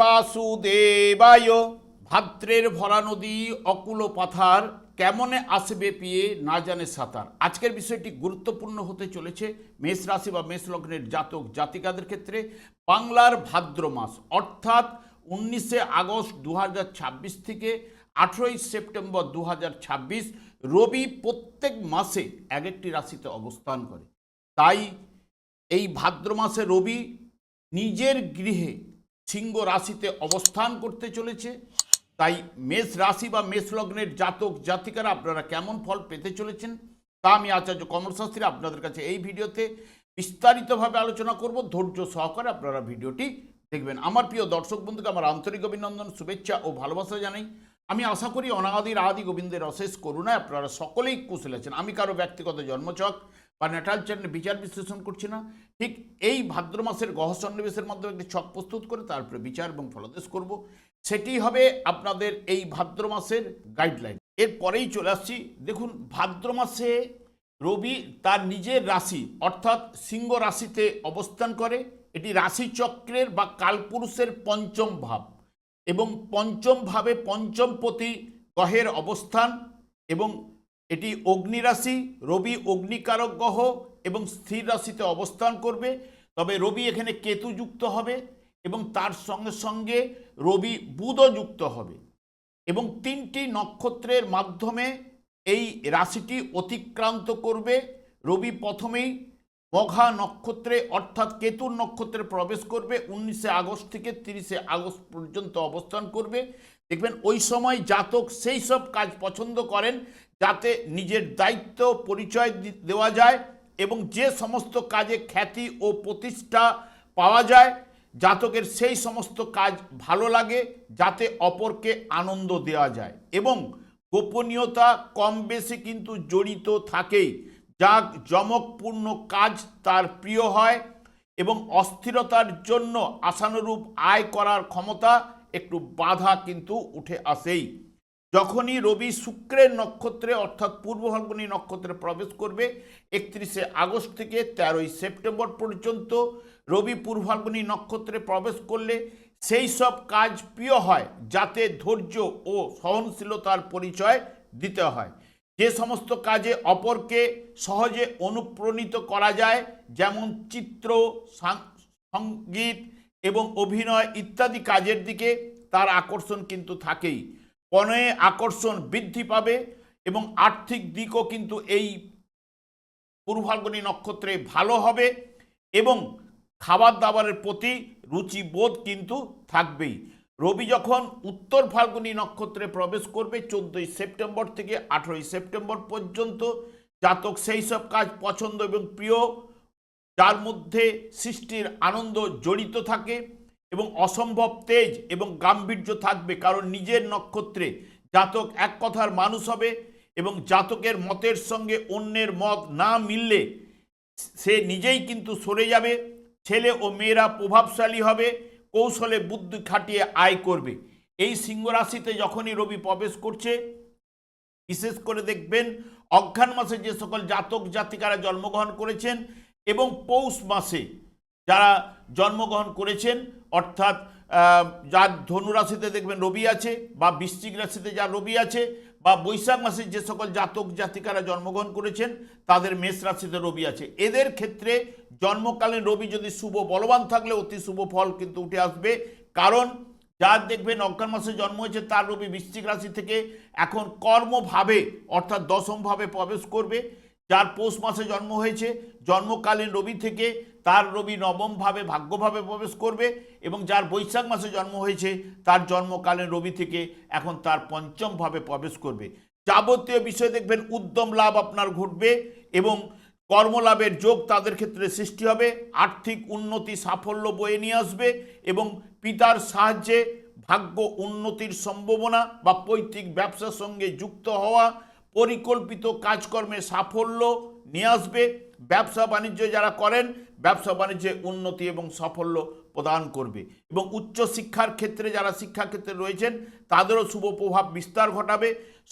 বাসুদেবায়। ভাদ্রের ভরা নদী অকুল পাথার, কেমনে আসবে পিয়ে না জানে সাঁতার। আজকের বিষয়টি গুরুত্বপূর্ণ হতে চলেছে মেষ রাশি বা মেষ লগ্নের জাতক জাতিকাদের ক্ষেত্রে। বাংলার ভাদ্র মাস অর্থাৎ 19শে আগস্ট 2026 থেকে 18ই সেপ্টেম্বর 2026 রবি প্রত্যেক মাসে এক একটি রাশিতে অবস্থান করে। তাই এই ভাদ্র মাসে রবি নিজের গৃহে সিংহ রাশিতে অবস্থান করতে চলেছে। তাই মেষ রাশি বা মেষ লগ্নের জাতক জাতিকারা আপনারা কেমন ফল পেতে চলেছেন তা আমি আচার্য কমলশাস্ত্রী আপনাদের কাছে এই ভিডিওতে বিস্তারিতভাবে আলোচনা করব। ধৈর্য সহকারে আপনারা ভিডিওটি দেখবেন। আমার প্রিয় দর্শক বন্ধুকে আমার আন্তরিক অভিনন্দন, শুভেচ্ছা ও ভালোবাসা জানাই। আমি আশা করি অনাদির আদি গোবিন্দের অশেষ করুণায় আপনারা সকলেই কুশল আছেন। আমি কারো ব্যক্তিগত জন্মছক বা ন্যাটাল চ্যানেলে বিচার বিশ্লেষণ করছি না, ঠিক এই ভাদ্র মাসের গ্রহ সন্নিবেশের মাধ্যমে একটি ছক প্রস্তুত করে তারপরে বিচার এবং ফলাদেশ করব। সেটি হবে আপনাদের এই ভাদ্র মাসের গাইডলাইন। এরপরেই চলে আসছি। দেখুন, ভাদ্র মাসে রবি তার নিজের রাশি অর্থাৎ সিংহ রাশিতে অবস্থান করে। এটি রাশিচক্রের বা কালপুরুষের পঞ্চম ভাব এবং পঞ্চম ভাবে পঞ্চমপতি গ্রহের অবস্থান, এবং এটি অগ্নি রাশি। রবি অগ্নিকারক গ্রহ এবং স্থির রাশিতে অবস্থান করবে। তবে রবি এখানে কেতু যুক্ত হবে এবং তার সঙ্গে সঙ্গে রবি বুধও যুক্ত হবে, এবং 3টি নক্ষত্রের মাধ্যমে এই রাশিটি অতিক্রান্ত করবে। রবি প্রথমেই মঘা নক্ষত্রে অর্থাৎ কেতুর নক্ষত্রে প্রবেশ করবে। 19শে আগস্ট থেকে 30শে আগস্ট পর্যন্ত অবস্থান করবে। দেখবেন ওই সময় জাতক সেই সব কাজ পছন্দ করেন যাতে নিজের দায়িত্ব পরিচয় দেওয়া যায় এবং যে সমস্ত কাজে খ্যাতি ও প্রতিষ্ঠা পাওয়া যায়, জাতকের সেই সমস্ত কাজ ভালো লাগে যাতে অপরকে আনন্দ দেওয়া যায়, এবং গোপনীয়তা কম বেশি কিন্তু জড়িত থাকেই। যাক জমকপূর্ণ কাজ তার প্রিয় হয় এবং অস্থিরতার জন্য আশানুরূপ আয় করার ক্ষমতা একটু বাধা কিন্তু উঠে আসেই। যখনই রবি শুক্রের নক্ষত্রে অর্থাৎ পূর্ব ফাল্গুনী নক্ষত্রে প্রবেশ করবে 31শে আগস্ট থেকে 13ই সেপ্টেম্বর পর্যন্ত, রবি পূর্ব ফাল্গুনী নক্ষত্রে প্রবেশ করলে সেই সব কাজ প্রিয় হয় যাতে ধৈর্য ও সহনশীলতার পরিচয় দিতে হয়। যে সমস্ত কাজে অপরকে সহজে অনুপ্রাণিত করা যায়, যেমন চিত্র, সঙ্গীত এবং অভিনয় ইত্যাদি কাজের দিকে তার আকর্ষণ কিন্তু থাকেই। প্রণয়ে আকর্ষণ বৃদ্ধি পাবে এবং আর্থিক দিকও কিন্তু এই পূর্ব ফাল্গুনী নক্ষত্রে ভালো হবে, এবং খাবার দাবারের প্রতি রুচিবোধ কিন্তু থাকবেই। রবি যখন উত্তর ফাল্গুনী নক্ষত্রে প্রবেশ করবে 14ই সেপ্টেম্বর থেকে 18ই সেপ্টেম্বর পর্যন্ত, জাতক সেই সব কাজ পছন্দ এবং প্রিয় যার মধ্যে সৃষ্টির আনন্দ জড়িত থাকে এবং অসম্ভব তেজ এবং গাম্ভীর্য থাকবে, কারণ নিজের নক্ষত্রে জাতক এক কথার মানুষ হবে এবং জাতকের মতের সঙ্গে অন্যের মত না মিললে সে নিজেই কিন্তু সরে যাবে। ছেলে ও মেয়েরা প্রভাবশালী হবে, কৌশলে বুদ্ধি খাটিয়ে আয় করবে। এই সিংহ রাশিতে যখনই রবি প্রবেশ করছে, বিশেষ করে দেখবেন অঘ্রাণ মাসে যে সকল জাতক জাতিকারা জন্মগ্রহণ করেছেন এবং পৌষ মাসে যারা জন্মগ্রহণ করেছেন, অর্থাৎ যার ধনু রাশিতে দেখবেন রবি আছে বা বৃশ্চিক রাশিতে যার রবি আছে, বা বৈশাখ মাসে যে সকল জাতক জাতিকারা জন্মগ্রহণ করেছেন তাদের মেষ রাশিতে রবি আছে, এদের ক্ষেত্রে জন্মকালীন রবি যদি শুভ বলবান থাকলে অতি শুভ ফল কিন্তু উঠে আসবে। কারণ যার দেখবেন অঘ্রাণ মাসে জন্ম হয়েছে তার রবি বৃশ্চিক রাশি থেকে এখন কর্মভাবে অর্থাৎ দশমভাবে প্রবেশ করবে। যার পৌষ মাসে জন্ম হয়েছে জন্মকালীন রবি থেকে তার রবি নবমভাবে ভাগ্যভাবে প্রবেশ করবে, এবং যার বৈশাখ মাসে জন্ম হয়েছে তার জন্মকালীন রবি থেকে এখন তার পঞ্চমভাবে প্রবেশ করবে। যাবতীয় বিষয় দেখবেন উদ্যম লাভ আপনার ঘটবে এবং কর্মলাভের যোগ তাদের ক্ষেত্রে সৃষ্টি হবে। আর্থিক উন্নতি সাফল্য বয়ে নিয়ে আসবে এবং পিতার সাহায্যে ভাগ্য উন্নতির সম্ভাবনা বা পৈতৃক ব্যবসার সঙ্গে যুক্ত হওয়া, পরিকল্পিত কাজকর্মে সাফল্য নিয়ে আসবে। ব্যবসা বাণিজ্য যারা করেন ব্যবসা বাণিজ্যে উন্নতি এবং সাফল্য প্রদান করবে, এবং উচ্চশিক্ষার ক্ষেত্রে যারা শিক্ষাক্ষেত্রে রয়েছেন তাদেরও শুভ প্রভাব বিস্তার ঘটাবে।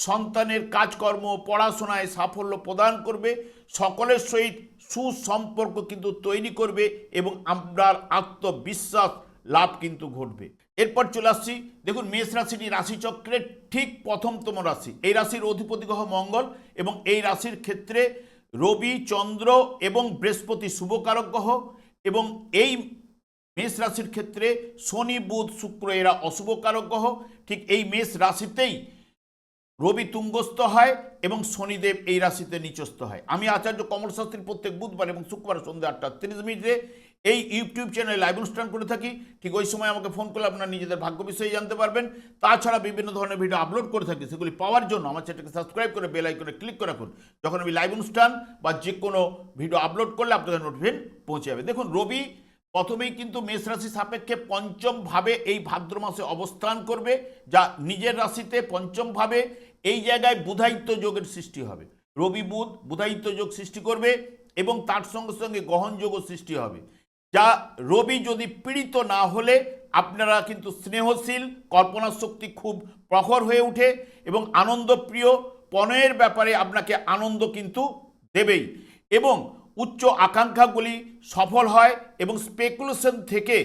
সন্তানের কাজকর্ম পড়াশোনায় সাফল্য প্রদান করবে, সকলের সহিত সুসম্পর্ক কিন্তু তৈরি করবে এবং আপনার আত্মবিশ্বাস লাভ কিন্তু ঘটবে। এরপর চলে আসছি, দেখুন মেষ রাশিটি রাশিচক্রের ঠিক প্রথমতম রাশি। এই রাশির অধিপতি গ্রহ মঙ্গল এবং এই রাশির ক্ষেত্রে রবি, চন্দ্র এবং বৃহস্পতি শুভকারক গ্রহ, এবং এই মেষ রাশির ক্ষেত্রে শনি, বুধ, শুক্র এরা অশুভকারক গ্রহ। ঠিক এই মেষ রাশিতেই রবি তুঙ্গস্থ হয় এবং শনিদেব এই রাশিতে নিচস্থ হয়। আমি আচার্য কমল শাস্ত্রী প্রত্যেক বুধবার এবং শুক্রবার সন্ধ্যা 8:30 এই ইউটিউব চ্যানেলে লাইভ অনুষ্ঠান করে থাকি। ঠিক ওই সময় আমাকে ফোন করলে আপনারা নিজেদের ভাগ্য বিষয়ে জানতে পারবেন। তাছাড়া বিভিন্ন ধরনের ভিডিও আপলোড করে থাকি, সেগুলি পাওয়ার জন্য আমার চ্যানেলকে সাবস্ক্রাইব করে বেল আইকনে ক্লিক করে রাখুন। যখন আমি লাইভ অনুষ্ঠান বা যে কোনো ভিডিও আপলোড করলে আপনাদের নোটিফিকেশন পৌঁছে যাবে। দেখুন রবি প্রথমেই কিন্তু মেষ রাশি সাপেক্ষে পঞ্চম ভাবে এই ভাদ্র মাসে অবস্থান করবে, যা নিজের রাশিতে পঞ্চম ভাবে। এই জায়গায় বুধায়িত্ব যোগের সৃষ্টি হবে। রবি বুধ বুধায়িত্ব যোগ সৃষ্টি করবে এবং তার সঙ্গে সঙ্গে গ্রহণ যোগও সৃষ্টি হবে। যা রবি যদি পীড়িত না হলে আপনারা কিন্তু স্নেহশীল, কল্পনা শক্তি খুব প্রখর হয়ে ওঠে এবং আনন্দপ্রিয়, পণয়ের ব্যাপারে আপনাকে আনন্দ কিন্তু দেবেই, এবং উচ্চ আকাঙ্ক্ষাগুলি সফল হয় এবং স্পেকুলেশন থেকে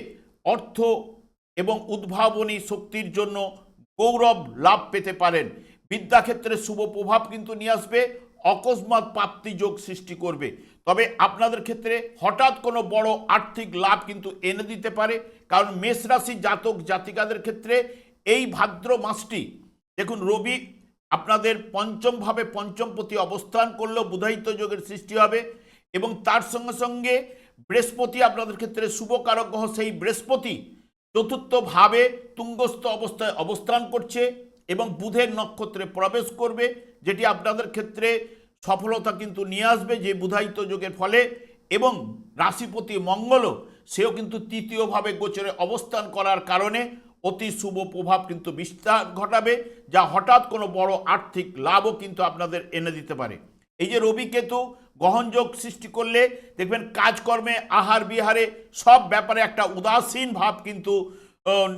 অর্থ এবং উদ্ভাবনী শক্তির জন্য গৌরব লাভ পেতে পারেন। বিদ্যাক্ষেত্রে শুভ প্রভাব কিন্তু নিয়ে আসবে, অকস্মাৎ প্রাপ্তি যোগ সৃষ্টি করবে। তবে আপনাদের ক্ষেত্রে হঠাৎ কোনো বড় আর্থিক লাভ কিন্তু এনে দিতে পারে, কারণ মেষ রাশি জাতক জাতিকাদের ক্ষেত্রে এই ভাদ্র মাসটি, দেখুন রবি আপনাদের পঞ্চমভাবে পঞ্চমপতি অবস্থান করলেও বুধায়িত্ব যোগের সৃষ্টি হবে এবং তার সঙ্গে সঙ্গে বৃহস্পতি আপনাদের ক্ষেত্রে শুভকারক গ্রহ, সেই বৃহস্পতি চতুর্থভাবে তুঙ্গস্থ অবস্থায় অবস্থান করছে এবং বুধের নক্ষত্রে প্রবেশ করবে, যেটি আপনাদের ক্ষেত্রে সফলতা কিন্তু নিয়ে আসবে যে বুধায়িত্ব যোগের ফলে। এবং রাশিপতি মঙ্গলও সেও কিন্তু তৃতীয়ভাবে গোচরে অবস্থান করার কারণে অতি শুভ প্রভাব কিন্তু বিস্তার ঘটাবে, যা হঠাৎ কোনো বড় আর্থিক লাভও কিন্তু আপনাদের এনে দিতে পারে। এই যে রবি কেতু গ্রহণযোগ সৃষ্টি করলে দেখবেন কাজকর্মে, আহার বিহারে সব ব্যাপারে একটা উদাসীন ভাব কিন্তু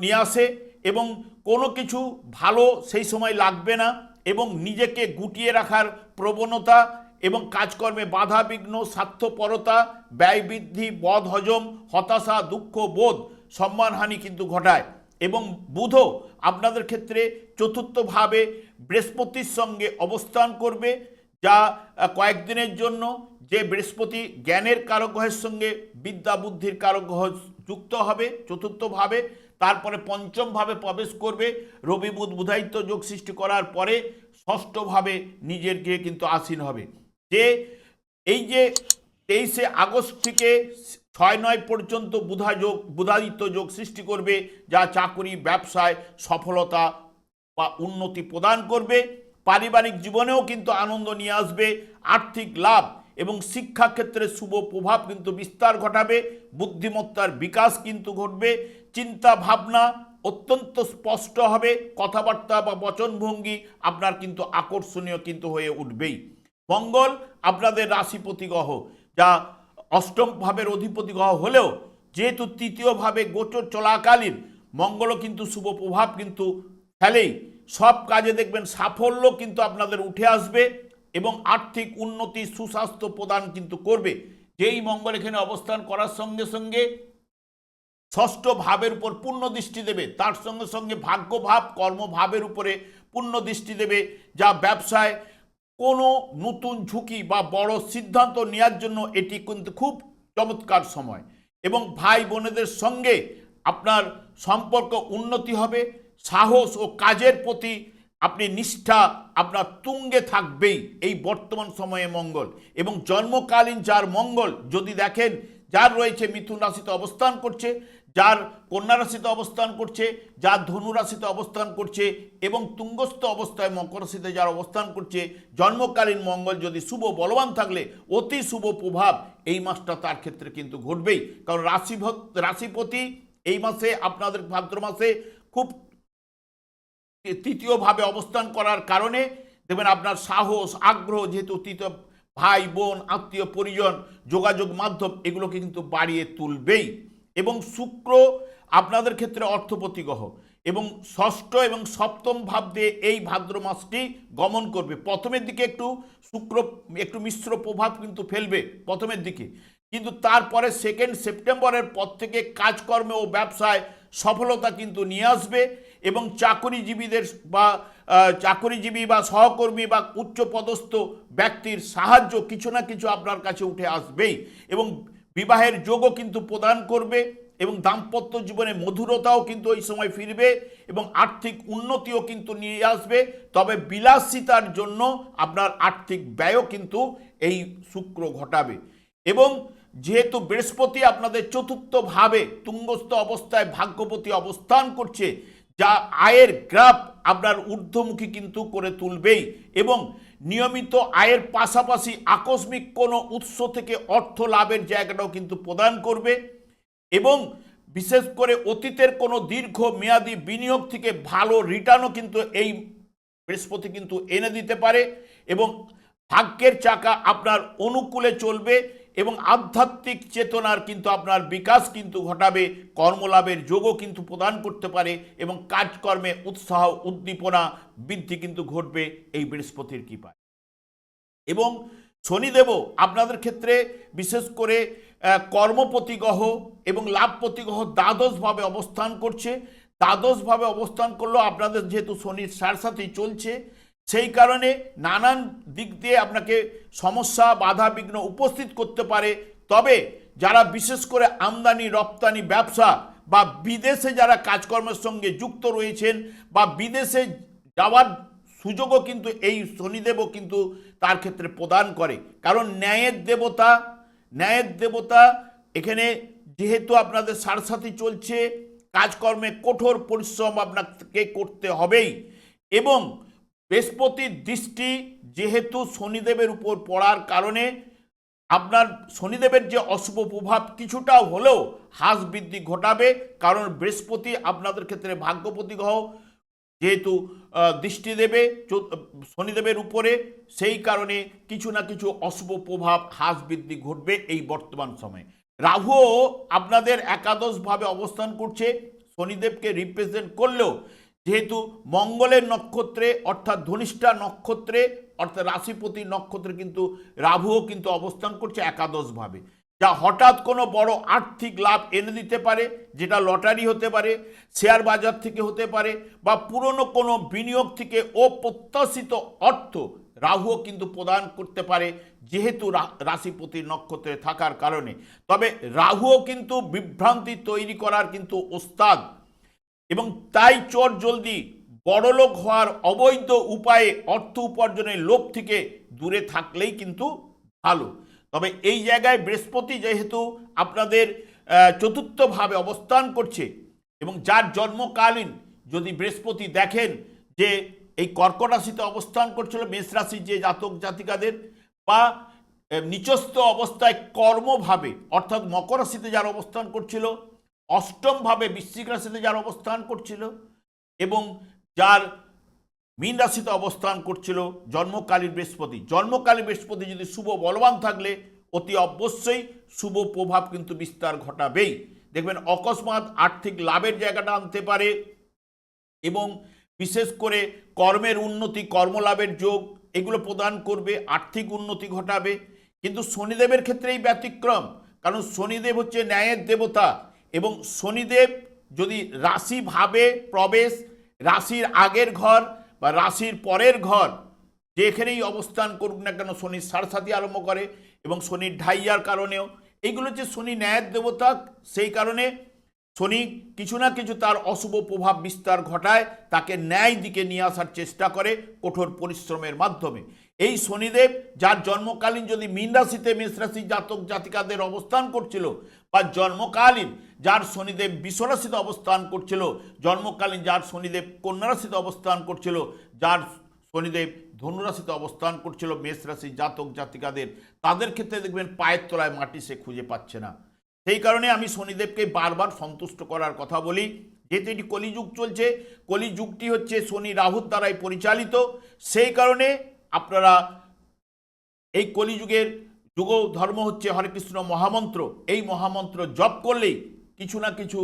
নিয়ে আসে এবং কোনো কিছু ভালো সেই সময় লাগবে না এবং নিজেকে গুটিয়ে রাখার প্রবণতা এবং কাজকর্মে বাধা বিঘ্ন, স্বার্থপরতা, ব্যয় বৃদ্ধি, বদ হজম, হতাশা, দুঃখ বোধ, সম্মানহানি কিন্তু ঘটায়। এবং বুধও আপনাদের ক্ষেত্রে চতুর্থভাবে বৃহস্পতির সঙ্গে অবস্থান করবে, যা কয়েকদিনের জন্য, যে বৃহস্পতি জ্ঞানের কারক গ্রহের সঙ্গে বিদ্যা বুদ্ধির কারক গ্রহ যুক্ত হবে চতুর্থভাবে, তারপরে পঞ্চমভাবে প্রবেশ করবে। রবি বুধ বুধায়িত্ব যোগ সৃষ্টি করার পরে ষষ্ঠভাবে নিজের গিয়ে কিন্তু আসীন হবে। যে এই যে 23শে আগস্ট থেকে 6-9 পর্যন্ত বুধায়িত্ব যোগ সৃষ্টি করবে, যা চাকুরি ব্যবসায় সফলতা বা উন্নতি প্রদান করবে। পারিবারিক জীবনেও কিন্তু আনন্দ নিয়ে আসবে, আর্থিক লাভ এবং শিক্ষাক্ষেত্রে শুভ প্রভাব কিন্তু বিস্তার ঘটাবে, বুদ্ধিমত্তার বিকাশ কিন্তু ঘটবে, চিন্তা ভাবনা অত্যন্ত স্পষ্ট হবে, কথাবার্তা বা বচনভঙ্গি আপনার কিন্তু আকর্ষণীয় কিন্তু হয়ে উঠবেই। মঙ্গল আপনাদের রাশিপতি গ্রহ, যা অষ্টম ভাবের অধিপতি গ্রহ হলেও যেহেতু তৃতীয়ভাবে গোচর চলাকালীন মঙ্গলও কিন্তু শুভ প্রভাব কিন্তু ফেলেই। সব কাজে দেখবেন সাফল্য কিন্তু আপনাদের উঠে আসবে এবং আর্থিক উন্নতি, সুস্বাস্থ্য প্রদান কিন্তু করবে। যেই মঙ্গল এখানে অবস্থান করার সঙ্গে সঙ্গে ষষ্ঠ ভাবের উপর পূর্ণ দৃষ্টি দেবে, তার সঙ্গে সঙ্গে ভাগ্যভাব, কর্মভাবের উপরে পূর্ণ দৃষ্টি দেবে, যা ব্যবসায় কোনো নতুন ঝুঁকি বা বড় সিদ্ধান্ত নেওয়ার জন্য এটি কিন্তু খুব চমৎকার সময়। এবং ভাই বোনেদের সঙ্গে আপনার সম্পর্ক উন্নতি হবে, সাহস ও কাজের প্রতি আপনি নিষ্ঠা আপনার তুঙ্গে থাকবেই এই বর্তমান সময়ে মঙ্গল। এবং জন্মকালীন যার মঙ্গল যদি দেখেন, যার রয়েছে মিথুন রাশিতে অবস্থান করছে, যার কন্যা রাশিতে অবস্থান করছে, যার ধনু রাশিতে অবস্থান করছে এবং তুঙ্গস্থ অবস্থায় মকর রাশিতে যার অবস্থান করছে, জন্মকালীন মঙ্গল যদি শুভ বলবান থাকলে অতি শুভ প্রভাব এই মাসটা তার ক্ষেত্রে কিন্তু ঘটবেই। কারণ রাশিপতি এই মাসে আপনাদের ভাদ্র মাসে খুব তৃতীয়ভাবে অবস্থান করার কারণে দেখবেন আপনার সাহস, আগ্রহ, যেহেতু তৃতীয় ভাই বোন, আত্মীয় পরিজন, যোগাযোগ মাধ্যম এগুলোকে কিন্তু বাড়িয়ে তুলবেই। এবং শুক্র আপনাদের ক্ষেত্রে অর্থপতি গ্রহ এবং ষষ্ঠ এবং সপ্তম ভাব দিয়ে এই ভাদ্র মাসটি গমন করবে। প্রথমের দিকে শুক্র একটু মিশ্র প্রভাব কিন্তু ফেলবে প্রথমের দিকে, কিন্তু তারপরে 2 সেপ্টেম্বরের পর থেকে কাজকর্মে ও ব্যবসায় সফলতা কিন্তু নিয়ে আসবে এবং চাকরিজীবীদের বা চাকরিজীবী বা সহকর্মী বা উচ্চপদস্থ ব্যক্তির সাহায্য কিছু না কিছু আপনার কাছে উঠে আসবেই এবং বিবাহের যোগও কিন্তু প্রদান করবে এবং দাম্পত্য জীবনে মধুরতাও কিন্তু ওই সময় ফিরবে এবং আর্থিক উন্নতিও কিন্তু নিয়ে আসবে। তবে বিলাসিতার জন্য আপনার আর্থিক ব্যয়ও কিন্তু এই শুক্র ঘটাবে এবং যেহেতু বৃহস্পতি আপনাদের চতুর্থভাবে তুঙ্গস্থ অবস্থায় ভাগ্যপতি অবস্থান করছে, যা আয়ের গ্রাফ আপনার ঊর্ধ্বমুখী কিন্তু করে তুলবেই এবং নিয়মিত আয়ের পাশাপাশি আকস্মিক কোনো উৎস থেকে অর্থ লাভের জায়গাটাও কিন্তু প্রদান করবে এবং বিশেষ করে অতীতের কোনো দীর্ঘ মেয়াদী বিনিয়োগ থেকে ভালো রিটার্নও কিন্তু এই বৃহস্পতি কিন্তু এনে দিতে পারে এবং ভাগ্যের চাকা আপনার অনুকূলে চলবে এবং আধ্যাত্মিক চেতনার কিন্তু আপনার বিকাশ কিন্তু ঘটাবে, কর্মলাভের যোগও কিন্তু প্রদান করতে পারে এবং কাজকর্মে উৎসাহ উদ্দীপনা বৃদ্ধি কিন্তু ঘটবে এই বৃহস্পতির কৃপায়। এবং শনিদেবও আপনাদের ক্ষেত্রে বিশেষ করে কর্মপতি গ্রহ এবং লাভপতি গ্রহ দ্বাদশভাবে অবস্থান করছে। দ্বাদশভাবে অবস্থান করলেও আপনাদের যেহেতু শনির সাথেই চলছে, সেই কারণে নানান দিক দিয়ে আপনাকে সমস্যা বাধা বিঘ্ন উপস্থিত করতে পারে। তবে যারা বিশেষ করে আমদানি রপ্তানি ব্যবসা বা বিদেশে যারা কাজকর্মের সঙ্গে যুক্ত রয়েছেন বা বিদেশে যাওয়ার সুযোগও কিন্তু এই শনিদেবও কিন্তু তার ক্ষেত্রে প্রদান করে, কারণ ন্যায়ের দেবতা এখানে যেহেতু আপনাদের সাথে চলছে, কাজকর্মে কঠোর পরিশ্রম আপনাকে করতে হবেই এবং বৃহস্পতির দৃষ্টি যেহেতু শনিদেবের উপর পড়ার কারণে আপনার শনিদেবের যে অশুভ প্রভাব কিছুটা হলেও হ্রাস বৃদ্ধি ঘটাবে, কারণ বৃহস্পতি আপনাদের ক্ষেত্রে ভাগ্যপতি গ্রহ যেহেতু দৃষ্টি দেবে শনিদেবের উপরে, সেই কারণে কিছু না কিছু অশুভ প্রভাব হ্রাস বৃদ্ধি ঘটবে এই বর্তমান সময়ে। রাহুও আপনাদের একাদশভাবে অবস্থান করছে, শনিদেবকে রিপ্রেজেন্ট করলেও যেহেতু মঙ্গলের নক্ষত্রে অর্থাৎ ধনিষ্ঠা নক্ষত্রে অর্থাৎ রাশিপতি নক্ষত্রে কিন্তু রাহুও কিন্তু অবস্থান করছে একাদশভাবে, যা হঠাৎ কোনো বড় আর্থিক লাভ এনে দিতে পারে, যেটা লটারি হতে পারে, শেয়ার বাজার থেকে হতে পারে বা পুরনো কোনো বিনিয়োগ থেকে অপ্রত্যাশিত অর্থ রাহুও কিন্তু প্রদান করতে পারে যেহেতু রাশিপতি নক্ষত্রে থাকার কারণে। তবে রাহুও কিন্তু বিভ্রান্তি তৈরি করার কিন্তু ওস্তাদ এবং তাই চোর জলদি বড়লোক হওয়ার অবৈধ উপায়ে অর্থ উপার্জনের লোভ থেকে দূরে থাকলেই কিন্তু ভালো। তবে এই জায়গায় বৃহস্পতি যেহেতু আপনাদের চতুর্থভাবে অবস্থান করছে এবং যার জন্মকালীন যদি বৃহস্পতি দেখেন যে এই কর্কট রাশিতে অবস্থান করছিল মেষ রাশির যে জাতক জাতিকাদের বা নিচস্থ অবস্থায় কর্মভাবে অর্থাৎ মকর রাশিতে যার অবস্থান করছিল, অষ্টমভাবে বৃশ্চিক রাশিতে যার অবস্থান করছিল এবং যার মীন রাশিতে অবস্থান করছিল জন্মকালীন বৃহস্পতি যদি শুভ বলবান থাকলে অতি অবশ্যই শুভ প্রভাব কিন্তু বিস্তার ঘটাবেই। দেখবেন অকস্মাৎ আর্থিক লাভের জায়গাটা আনতে পারে এবং বিশেষ করে কর্মের উন্নতি কর্মলাভের যোগ এগুলো প্রদান করবে, আর্থিক উন্নতি ঘটাবে। কিন্তু শনিদেবের ক্ষেত্রেই ব্যতিক্রম, কারণ শনিদেব হচ্ছে ন্যায়ের দেবতা এবং শনিদেব যদি রাশিভাবে প্রবেশ, রাশির আগের ঘর বা রাশির পরের ঘর যেখানেই অবস্থান করুক না কেন শনির সাড়ে আরম্ভ করে এবং শনির ঢাইয়ার কারণেও এইগুলো হচ্ছে শনি ন্যায়ের দেবতা, সেই কারণে শনি কিছু না কিছু তার অশুভ প্রভাব বিস্তার ঘটায়, তাকে ন্যায় দিকে নিয়ে আসার চেষ্টা করে কঠোর পরিশ্রমের মাধ্যমে। এই শনিদেব যার জন্মকালীন যদি মীন রাশিতে মেষ রাশি জাতক জাতিকাদের অবস্থান করছিল বা জন্মকালীন যার শনিদেব বৃষ রাশিতে অবস্থান করছিল, জন্মকালীন যার শনিদেব কন্যা রাশিতে অবস্থান করছিল, যার শনিদেব ধনুরাশিতে অবস্থান করছিল মেষ রাশি জাতক জাতিকাদের, তাদের ক্ষেত্রে দেখবেন পায়ের তলায় মাটি সে খুঁজে পাচ্ছে না। সেই কারণে আমি শনিদেবকে বারবার সন্তুষ্ট করার কথা বলি, যেহেতু এটি কলিযুগ চলছে, কলিযুগটি হচ্ছে শনি রাহুর দ্বারাই পরিচালিত, সেই কারণে আপনারা এই কলিযুগের যুগ ধর্ম হচ্ছে হরে কৃষ্ণ মহামন্ত্র, এই মহামন্ত্র জপ করলেই কিছু না কিছু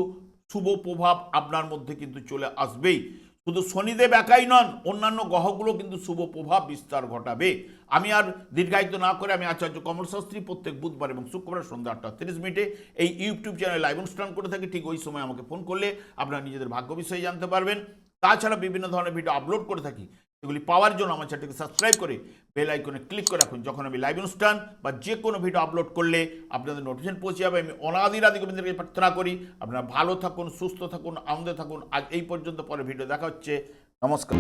শুভ প্রভাব আপনার মধ্যে কিন্তু চলে আসবেই। শুধু শনিদেব একাই নন, অন্যান্য গ্রহগুলো কিন্তু শুভ প্রভাব বিস্তার ঘটাবে। আমি আর দীর্ঘায়িত না করে আমি আচার্য কমল শাস্ত্রী প্রত্যেক বুধবার এবং শুক্রবার সন্ধ্যা 8:30 এই ইউটিউব চ্যানেলে লাইভ অনুষ্ঠান করে থাকি। ঠিক ওই সময় আমাকে ফোন করলে আপনারা নিজেদের ভাগ্য বিষয়ে জানতে পারবেন। তাছাড়া বিভিন্ন ধরনের ভিডিও আপলোড করে থাকি, এগুলি পাওয়ার জন্য আমার চ্যানেলটিকে সাবস্ক্রাইব করে বেল আইকনে ক্লিক করে রাখুন। যখন আমি লাইভ অনুষ্ঠান বা যে কোনো ভিডিও আপলোড করলে আপনাদের নোটিফিকেশন পৌঁছে যাবে। আমি অনাদির আদি গোবিন্দের প্রার্থনা করি আপনারা ভালো থাকুন, সুস্থ থাকুন, আনন্দে থাকুন। আজ এই পর্যন্ত, পরে ভিডিও দেখা হচ্ছে। নমস্কার।